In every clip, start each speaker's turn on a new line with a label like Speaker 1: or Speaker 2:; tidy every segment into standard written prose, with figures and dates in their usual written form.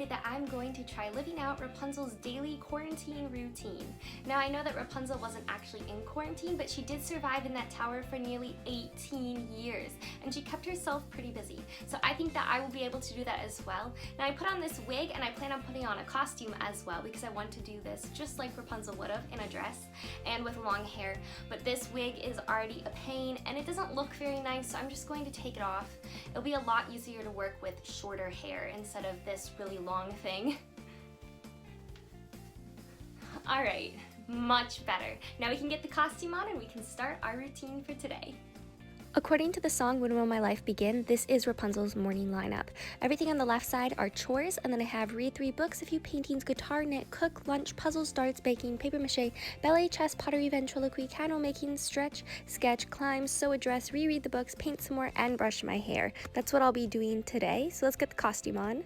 Speaker 1: decided that I'm going to try living out Rapunzel's daily quarantine routine. Now I know that Rapunzel wasn't actually in quarantine, but she did survive in that tower for nearly 18 years, and she kept herself pretty busy. So I think that I will be able to do that as well. Now I put on this wig, and I plan on putting on a costume as well because I want to do this just like Rapunzel would have, in a dress and with long hair. But this wig is already a pain and it doesn't look very nice, so I'm just going to take it off. It'll be a lot easier to work with shorter hair instead of this really long thing. Alright, much better. Now we can get the costume on and we can start our routine for today. According to the song When Will My Life Begin, this is Rapunzel's morning lineup. Everything on the left side are chores, and then I have read 3 books, a few paintings, guitar, knit, cook, lunch, puzzles, darts, baking, paper mache, ballet, chess, pottery, ventriloquy, candle making, stretch, sketch, climb, sew a dress, reread the books, paint some more, and brush my hair. That's what I'll be doing today, so let's get the costume on.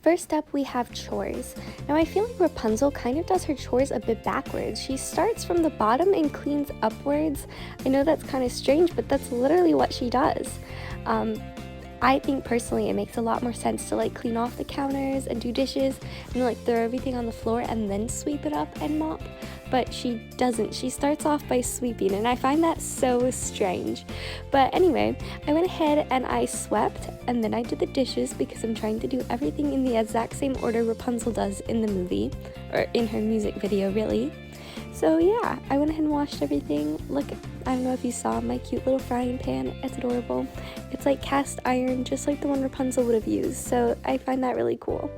Speaker 1: First up, we have chores. Now I feel like Rapunzel kind of does her chores a bit backwards. She starts from the bottom and cleans upwards. I know that's kind of strange, but that's literally what she does. I think personally it makes a lot more sense to like clean off the counters and do dishes and like throw everything on the floor and then sweep it up and mop. But she doesn't. She starts off by sweeping, and I find that so strange. But anyway, I went ahead and I swept, and then I did the dishes because I'm trying to do everything in the exact same order Rapunzel does in the movie, or in her music video really. So yeah, I went ahead and washed everything. Look, I don't know if you saw my cute little frying pan. It's adorable. It's like cast iron, just like the one Rapunzel would have used, so I find that really cool.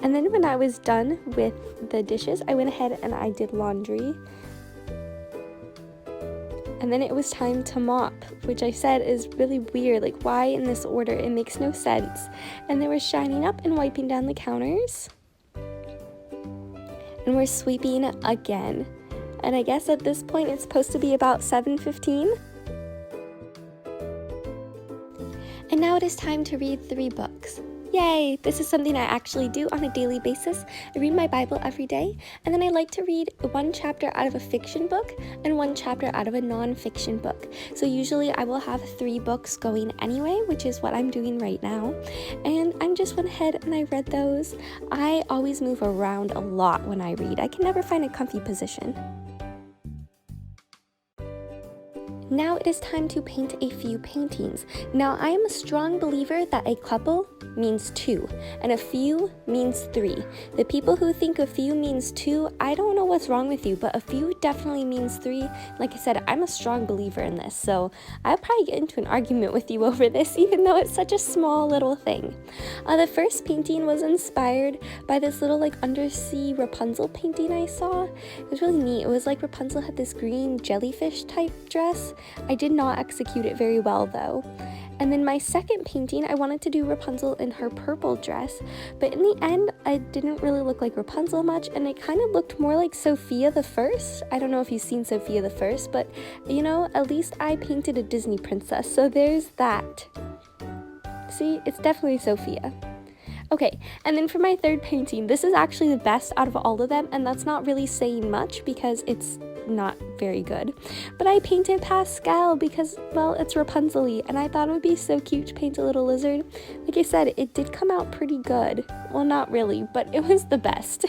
Speaker 1: And then when I was done with the dishes, I went ahead and I did laundry. And then it was time to mop, which I said is really weird. Like, why in this order? It makes no sense. And they were shining up and wiping down the counters. And we're sweeping again. And I guess at this point it's supposed to be about 7:15. And now it is time to read 3 books. Yay! This is something I actually do on a daily basis. I read my Bible every day, and then I like to read 1 chapter out of a fiction book and 1 chapter out of a non-fiction book. So usually I will have 3 books going anyway, which is what I'm doing right now. And I just went ahead and I read those. I always move around a lot when I read. I can never find a comfy position. Now it is time to paint a few paintings. Now I am a strong believer that a couple means 2 and a few means 3. The people who think a few means 2, I don't know what's wrong with you, but a few definitely means 3. Like I said, I'm a strong believer in this, so I'll probably get into an argument with you over this, even though it's such a small little thing. The first painting was inspired by this little like undersea Rapunzel painting I saw. It was really neat. It was like Rapunzel had this green jellyfish type dress. I did not execute it very well though. And then my second painting, I wanted to do Rapunzel in her purple dress, but in the end, I didn't really look like Rapunzel much, and it kind of looked more like Sophia the First. I don't know if you've seen Sophia the First, but you know, at least I painted a Disney princess, so there's that. See, it's definitely Sophia. Okay, and then for my third painting, this is actually the best out of all of them, and that's not really saying much because it's not very good. But I painted Pascal because, well, it's Rapunzel-y, and I thought it would be so cute to paint a little lizard. Like I said, it did come out pretty good. Well, not really, but it was the best.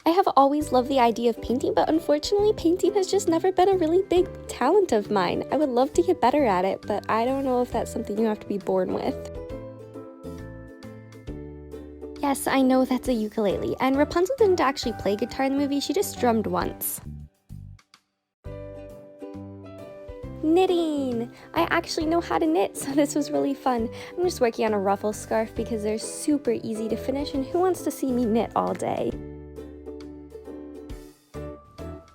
Speaker 1: I have always loved the idea of painting, but unfortunately, painting has just never been a really big talent of mine. I would love to get better at it, but I don't know if that's something you have to be born with. Yes, I know that's a ukulele, and Rapunzel didn't actually play guitar in the movie, she just drummed once. Knitting! I actually know how to knit, so this was really fun. I'm just working on a ruffle scarf because they're super easy to finish, and who wants to see me knit all day?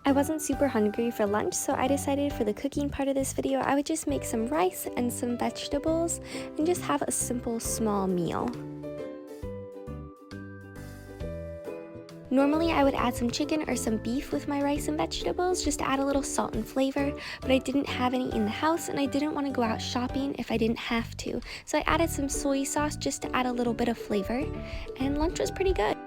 Speaker 1: I wasn't super hungry for lunch, so I decided for the cooking part of this video, I would just make some rice and some vegetables and just have a simple small meal. Normally I would add some chicken or some beef with my rice and vegetables just to add a little salt and flavor, but I didn't have any in the house and I didn't want to go out shopping if I didn't have to. So I added some soy sauce just to add a little bit of flavor, and lunch was pretty good.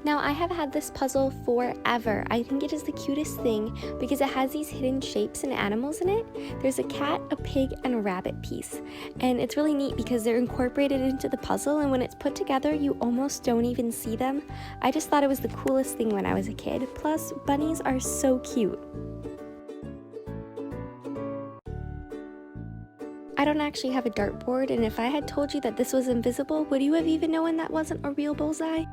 Speaker 1: Now, I have had this puzzle forever. I think it is the cutest thing because it has these hidden shapes and animals in it. There's a cat, a pig, and a rabbit piece. And it's really neat because they're incorporated into the puzzle, and when it's put together, you almost don't even see them. I just thought it was the coolest thing when I was a kid. Plus, bunnies are so cute. I don't actually have a dartboard, and if I had told you that this was invisible, would you have even known that wasn't a real bullseye?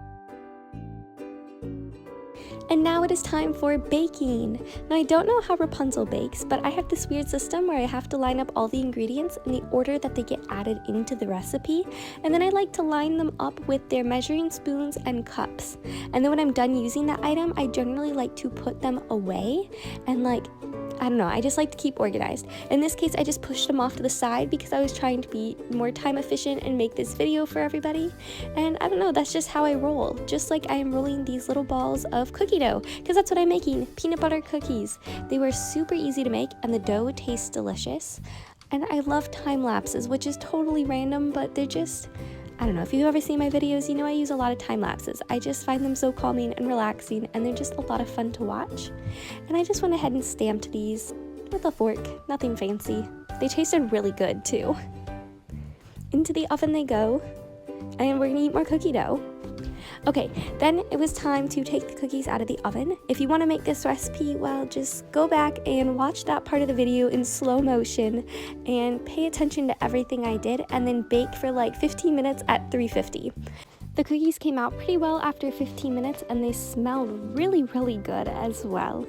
Speaker 1: And now it is time for baking. Now, I don't know how Rapunzel bakes, but I have this weird system where I have to line up all the ingredients in the order that they get added into the recipe, and then I like to line them up with their measuring spoons and cups. And then when I'm done using that item, I generally like to put them away and I don't know, I just like to keep organized. In this case, I just pushed them off to the side because I was trying to be more time efficient and make this video for everybody. And I don't know, that's just how I roll. Just like I am rolling these little balls of cookie dough, because that's what I'm making, peanut butter cookies. They were super easy to make and the dough tastes delicious. And I love time lapses, which is totally random, but they're just, I don't know, if you've ever seen my videos, you know I use a lot of time lapses. I just find them so calming and relaxing, and they're just a lot of fun to watch. And I just went ahead and stamped these with a fork, nothing fancy. They tasted really good too. Into the oven they go, and we're gonna eat more cookie dough. Okay, then it was time to take the cookies out of the oven. If you want to make this recipe, well, just go back and watch that part of the video in slow motion and pay attention to everything I did, and then bake for like 15 minutes at 350. The cookies came out pretty well after 15 minutes, and they smelled really, really good as well.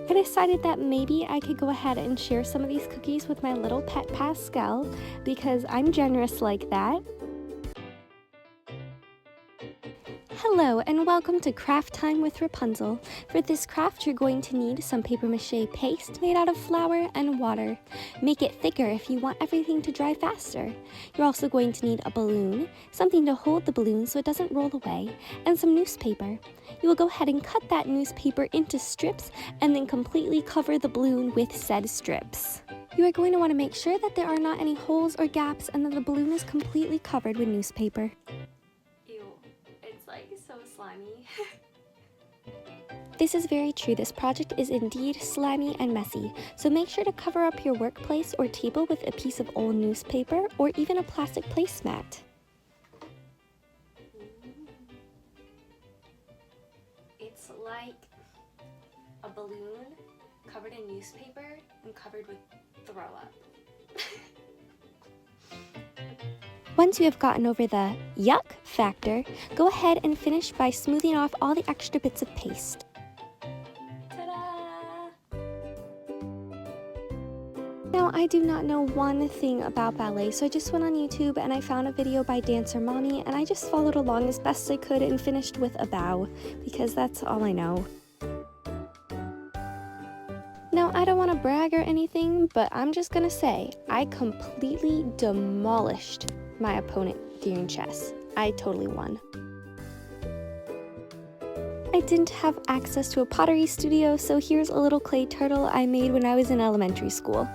Speaker 1: I decided that maybe I could go ahead and share some of these cookies with my little pet Pascal, because I'm generous like that. Hello and welcome to Craft Time with Rapunzel. For this craft, you're going to need some paper mache paste made out of flour and water. Make it thicker if you want everything to dry faster. You're also going to need a balloon, something to hold the balloon so it doesn't roll away, and some newspaper. You will go ahead and cut that newspaper into strips and then completely cover the balloon with said strips. You are going to want to make sure that there are not any holes or gaps and that the balloon is completely covered with newspaper. So slimy. This is very true. This project is indeed slimy and messy, so make sure to cover up your workplace or table with a piece of old newspaper or even a plastic placemat. It's like a balloon covered in newspaper and covered with throw up. Once you have gotten over the yuck factor, go ahead and finish by smoothing off all the extra bits of paste. Ta-da! Now, I do not know one thing about ballet, so I just went on YouTube and I found a video by Dancer Mommy, and I just followed along as best I could and finished with a bow, because that's all I know. Now, I don't want to brag or anything, but I'm just gonna say, I completely demolished my opponent during chess. I totally won. I didn't have access to a pottery studio, so here's a little clay turtle I made when I was in elementary school.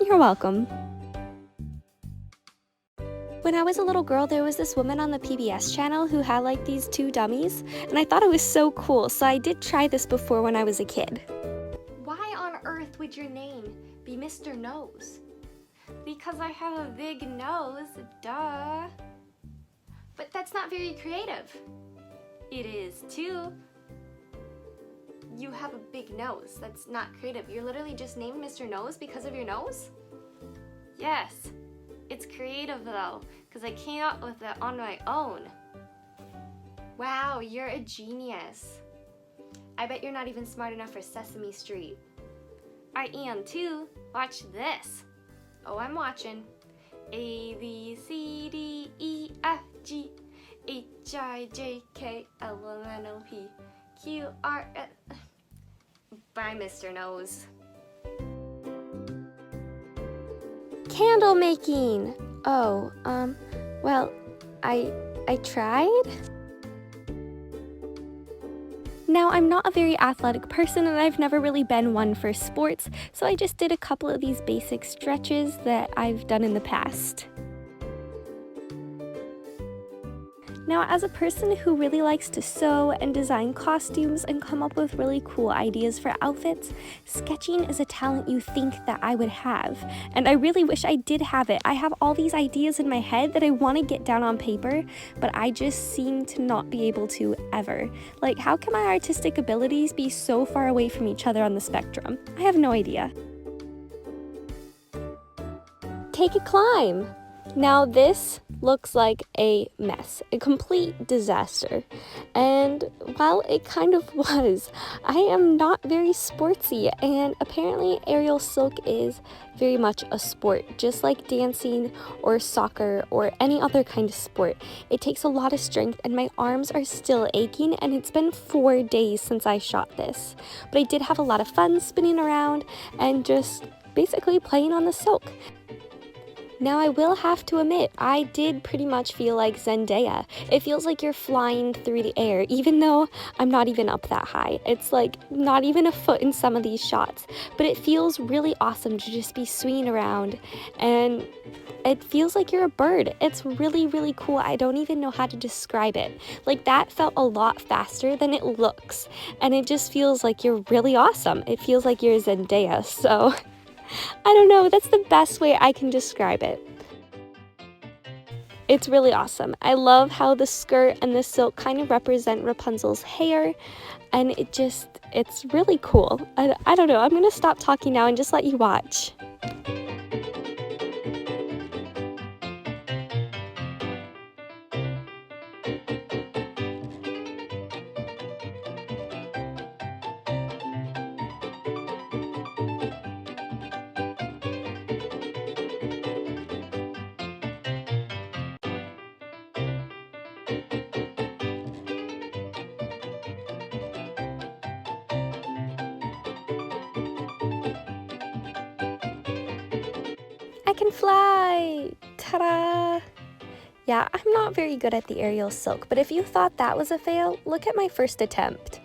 Speaker 1: You're welcome. When I was a little girl, there was this woman on the PBS channel who had like these two dummies, and I thought it was so cool, so I did try this before when I was a kid. Why on earth would your name be Mr. Nose? Because I have a big nose, duh. But that's not very creative. It is too. You have a big nose. That's not creative. You're literally just named Mr. Nose because of your nose? Yes. It's creative though, because I came up with it on my own. Wow, you're a genius. I bet you're not even smart enough for Sesame Street. I am too. Watch this. Oh, I'm watching. A, B, C, D, E, F, G, H, I, J, K, L, M, N, O, P, Q, R, S. Bye, Mr. Nose. Candle making! Oh, well, I tried? Now, I'm not a very athletic person and I've never really been one for sports, so I just did a couple of these basic stretches that I've done in the past. Now, as a person who really likes to sew and design costumes and come up with really cool ideas for outfits, sketching is a talent you think that I would have. And I really wish I did have it. I have all these ideas in my head that I want to get down on paper, but I just seem to not be able to ever. Like, how can my artistic abilities be so far away from each other on the spectrum? I have no idea. Take a climb. Now this looks like a mess, a complete disaster. And while it kind of was, I am not very sportsy, and apparently aerial silk is very much a sport, just like dancing or soccer or any other kind of sport. It takes a lot of strength, and my arms are still aching, and it's been 4 days since I shot this. But I did have a lot of fun spinning around and just basically playing on the silk. Now, I will have to admit, I did pretty much feel like Zendaya. It feels like you're flying through the air, even though I'm not even up that high. It's like not even a foot in some of these shots, but it feels really awesome to just be swinging around, and it feels like you're a bird. It's really, really cool. I don't even know how to describe it. Like, that felt a lot faster than it looks, and it just feels like you're really awesome. It feels like you're Zendaya, so I don't know, that's the best way I can describe it. It's really awesome. I love how the skirt and the silk kind of represent Rapunzel's hair, and it's really cool. I don't know, I'm gonna stop talking now and just let you watch. I can fly! Ta-da! Yeah, I'm not very good at the aerial silk, but if you thought that was a fail, look at my first attempt.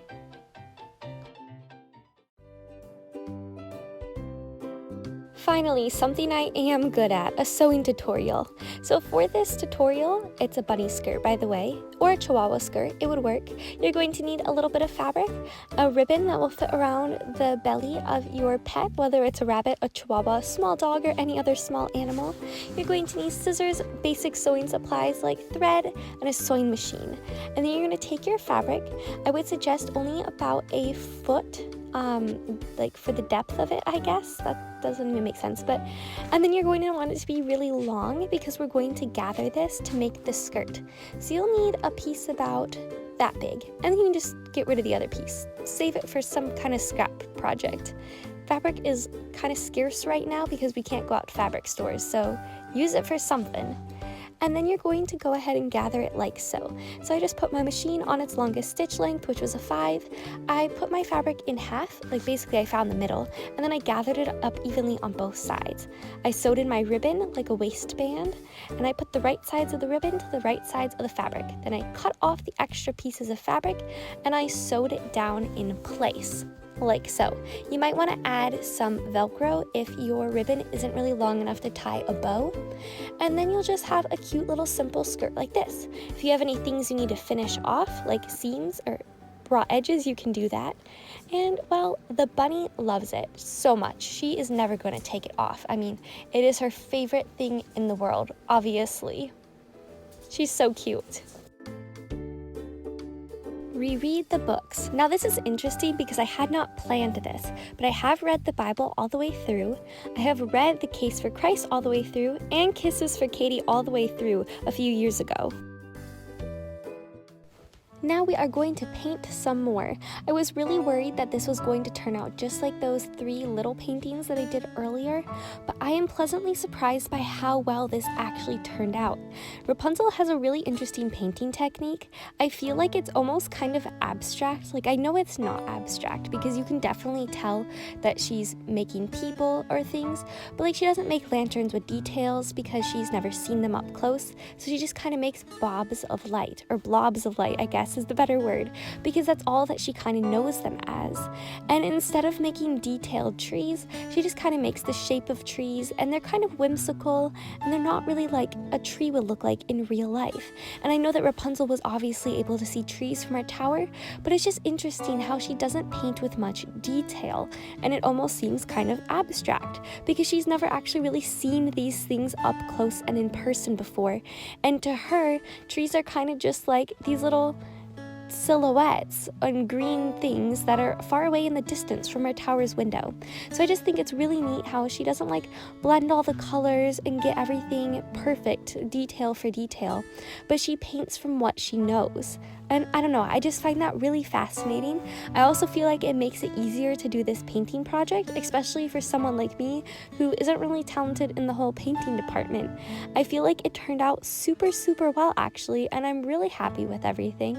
Speaker 1: Finally, something I am good at, a sewing tutorial. So for this tutorial, it's a bunny skirt, by the way, or a chihuahua skirt, it would work. You're going to need a little bit of fabric, a ribbon that will fit around the belly of your pet, whether it's a rabbit, a chihuahua, a small dog, or any other small animal. You're going to need scissors, basic sewing supplies like thread, and a sewing machine. And then you're going to take your fabric. I would suggest only about a foot, like for the depth of it, I guess. That doesn't even make sense, and then you're going to want it to be really long because we're going to gather this to make the skirt. So you'll need a piece about that big, and then you can just get rid of the other piece. Save it for some kind of scrap project. Fabric is kind of scarce right now because we can't go out to fabric stores, so use it for something. And then you're going to go ahead and gather it like so. So I just put my machine on its longest stitch length, which was a 5. I put my fabric in half, like basically I found the middle, and then I gathered it up evenly on both sides. I sewed in my ribbon like a waistband, and I put the right sides of the ribbon to the right sides of the fabric. Then I cut off the extra pieces of fabric, and I sewed it down in place. Like so. You might want to add some Velcro if your ribbon isn't really long enough to tie a bow, and then you'll just have a cute little simple skirt like this. If you have any things you need to finish off, like seams or raw edges, you can do that. And well, the bunny loves it so much. She is never going to take it off. I mean, it is her favorite thing in the world, obviously. She's so cute. Reread the books. Now this is interesting because I had not planned this, but I have read the Bible all the way through. I have read The Case for Christ all the way through, and Kisses for Katie all the way through a few years ago. Now we are going to paint some more. I was really worried that this was going to turn out just like those 3 little paintings that I did earlier, but I am pleasantly surprised by how well this actually turned out. Rapunzel has a really interesting painting technique. I feel like it's almost kind of abstract. Like, I know it's not abstract because you can definitely tell that she's making people or things, but like she doesn't make lanterns with details because she's never seen them up close, so she just kind of makes blobs of light, I guess guess is the better word, because that's all that she kind of knows them as. And instead of making detailed trees, she just kind of makes the shape of trees, and they're kind of whimsical, and they're not really like a tree would look like in real life. And I know that Rapunzel was obviously able to see trees from her tower, but it's just interesting how she doesn't paint with much detail, and it almost seems kind of abstract, because she's never actually really seen these things up close and in person before. And to her, trees are kind of just like these little silhouettes on green things that are far away in the distance from her tower's window. So I just think it's really neat how she doesn't like blend all the colors and get everything perfect detail for detail, but she paints from what she knows. And I don't know, I just find that really fascinating. I also feel like it makes it easier to do this painting project, especially for someone like me who isn't really talented in the whole painting department. I feel like it turned out super well actually, and I'm really happy with everything.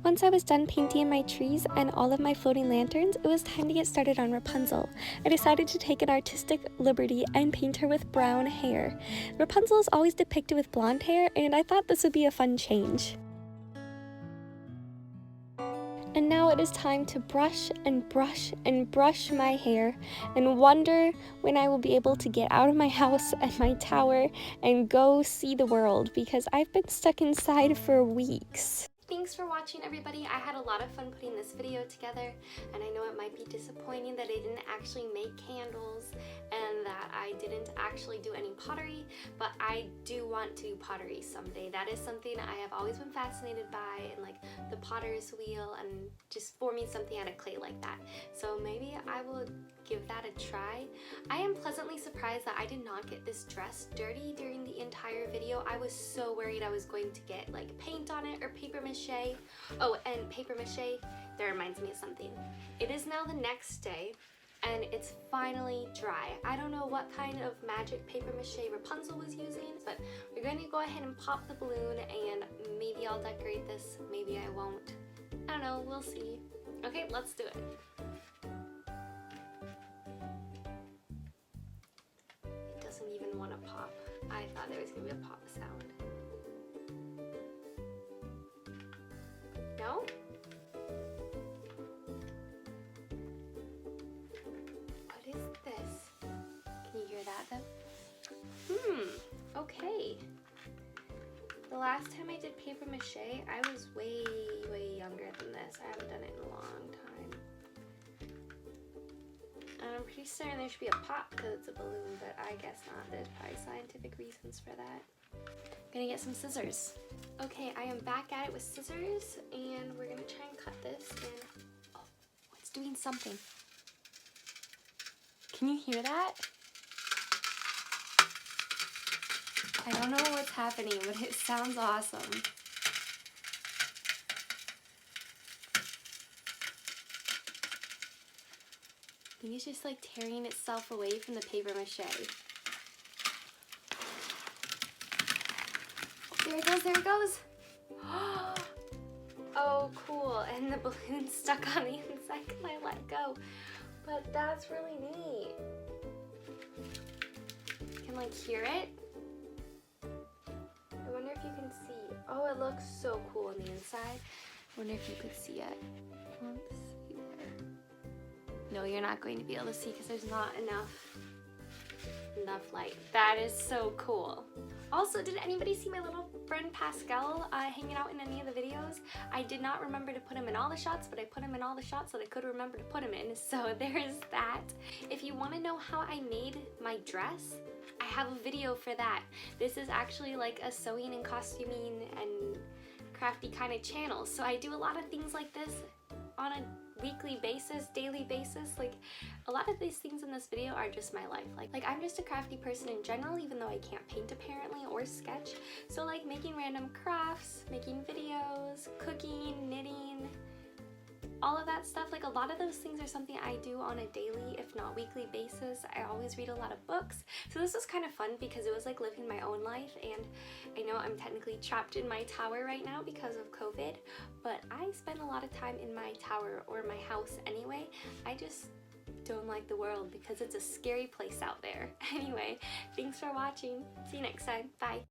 Speaker 1: Once I was done painting my trees and all of my floating lanterns, it was time to get started on Rapunzel. I decided to take an artistic liberty and paint her with brown hair. Rapunzel is always depicted with blonde hair, and I thought this would be a fun change. And now it is time to brush and brush and brush my hair and wonder when I will be able to get out of my house and my tower and go see the world, because I've been stuck inside for weeks. Thanks for watching, everybody. I had a lot of fun putting this video together, and I know it might be disappointing that I didn't actually make candles and that I didn't actually do any pottery, but I do want to do pottery someday. That is something I have always been fascinated by, and like the potter's wheel and just forming something out of clay like that. So maybe I will give that a try. I am pleasantly surprised that I did not get this dress dirty during the entire video. I was so worried I was going to get like paint on it or paper mache. Oh, and paper mache, that reminds me of something. It is now the next day, and it's finally dry. I don't know what kind of magic paper mache Rapunzel was using, but we're going to go ahead and pop the balloon, and maybe I'll decorate this, maybe I won't. I don't know, we'll see. Okay, let's do it. It doesn't even want to pop. I thought there was going to be a pop sound. No? What is this? Can you hear that though? Okay. The last time I did paper mache, I was way younger than this. I haven't done it in a long time. And I'm pretty certain there should be a pop because it's a balloon, but I guess not. There's probably scientific reasons for that. Gonna get some scissors. Okay, I am back at it with scissors, and we're gonna try and cut this, and oh, it's doing something. Can you hear that? I don't know what's happening, but it sounds awesome. think it's just like tearing itself away from the paper mache. There it goes, there it goes. Oh, cool. And the balloon's stuck on the inside because I let go. But that's really neat. You can like hear it. I wonder if you can see. Oh, it looks so cool on the inside. I wonder if you could see it. Let's see there. No, you're not going to be able to see because there's not enough light. That is so cool. Also, did anybody see my little friend Pascal hanging out in any of the videos? I did not remember to put him in all the shots, but I put him in all the shots that I could remember to put him in. So there's that. If you want to know how I made my dress, I have a video for that. This is actually like a sewing and costuming and crafty kind of channel. So I do a lot of things like this on a weekly basis, daily basis. Like a lot of these things in this video are just my life. Like I'm just a crafty person in general, even though I can't paint apparently or sketch. So like making random crafts, making videos, cooking, knitting, all of that stuff. Like a lot of those things are something I do on a daily, if not weekly basis. I always read a lot of books. So this was kind of fun because it was like living my own life, and I know I'm technically trapped in my tower right now because of COVID, but I spend a lot of time in my tower or my house anyway. I just don't like the world because it's a scary place out there. Anyway, thanks for watching. See you next time. Bye.